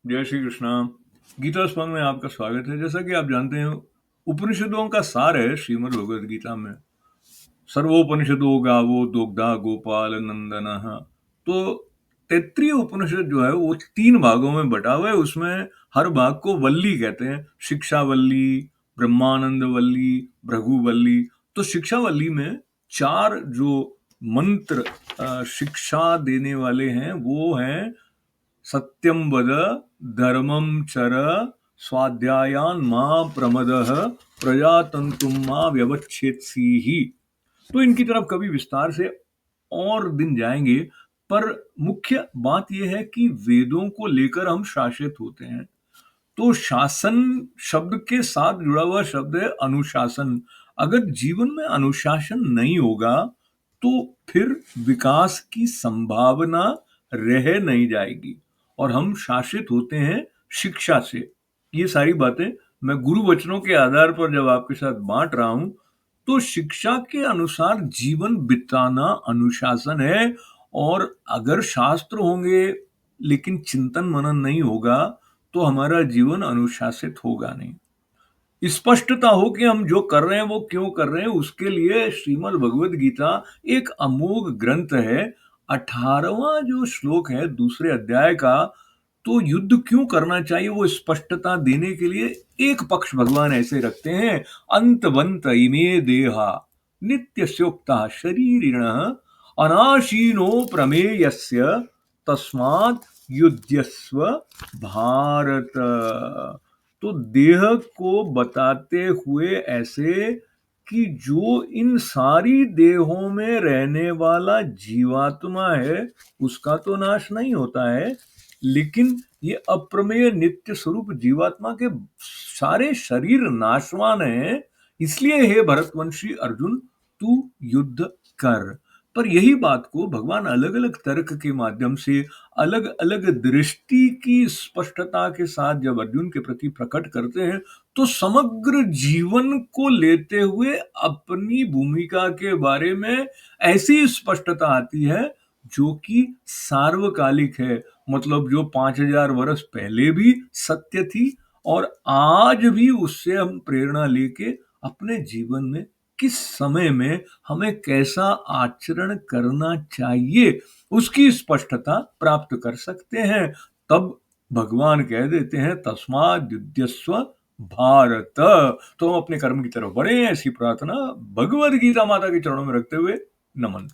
जय श्री कृष्णा। गीता स्पंद में आपका स्वागत है। जैसा कि आप जानते हैं, उपनिषदों का सार है श्रीमद् भगवद गीता में। सर्वोपनिषदो गावो दुग्धा गोपाल नंदनः। तो तैत्तिरीय उपनिषद जो है वो 3 भागों में बटा हुआ है। उसमें हर भाग को वल्ली कहते हैं। शिक्षा वल्ली, ब्रह्मानंद वल्ली, भृगु वल्ली। तो शिक्षा वल्ली में 4 जो मंत्र शिक्षा देने वाले हैं वो हैं सत्यम वद, धर्मम चर, स्वाध्यायान मां प्रमदः, प्रजातंतुम मां व्यवच्छेत्सीहि। तो इनकी तरफ कभी विस्तार से और दिन जाएंगे, पर मुख्य बात यह है कि वेदों को लेकर हम शासित होते हैं। तो शासन शब्द के साथ जुड़ा हुआ शब्द है अनुशासन। अगर जीवन में अनुशासन नहीं होगा तो फिर विकास की संभावना रह नहीं जाएगी। और हम शासित होते हैं शिक्षा से। ये सारी बातें मैं गुरु वचनों के आधार पर जब आपके साथ बांट रहा हूं, तो शिक्षा के अनुसार जीवन बिताना अनुशासन है। और अगर शास्त्र होंगे लेकिन चिंतन मनन नहीं होगा तो हमारा जीवन अनुशासित होगा नहीं। स्पष्टता हो कि हम जो कर रहे हैं वो क्यों कर रहे हैं, उसके लिए श्रीमद् भगवद गीता एक अमोघ ग्रंथ है। 18वां जो श्लोक है दूसरे अध्याय का, तो युद्ध क्यों करना चाहिए वो स्पष्टता देने के लिए एक पक्ष भगवान ऐसे रखते हैं। अंतवंत इमे देहा नित्यस्योक्ता शरीरिणः अनाशीनो प्रमेयस्य तस्मात् युध्यस्व भारत। तो देह को बताते हुए ऐसे कि जो इन सारी देहों में रहने वाला जीवात्मा है उसका तो नाश नहीं होता है, लेकिन ये अप्रमेय नित्य स्वरूप जीवात्मा के सारे शरीर नाशवान हैं। इसलिए हे भरतवंशी अर्जुन, तू युद्ध कर। पर यही बात को भगवान अलग अलग तर्क के माध्यम से, अलग अलग दृष्टि की स्पष्टता के साथ जब अर्जुन के प्रति प्रकट करते हैं, तो समग्र जीवन को लेते हुए अपनी भूमिका के बारे में ऐसी स्पष्टता आती है जो कि सार्वकालिक है। मतलब जो 5000 वर्ष पहले भी सत्य थी और आज भी उससे हम प्रेरणा लेके अपने जीवन में किस समय में हमें कैसा आचरण करना चाहिए उसकी स्पष्टता प्राप्त कर सकते हैं। तब भगवान कह देते हैं तस्माद् युध्यस्व भारत। तो हम अपने कर्म की तरफ बढ़े, ऐसी प्रार्थना भगवद गीता माता के चरणों में रखते हुए नमन।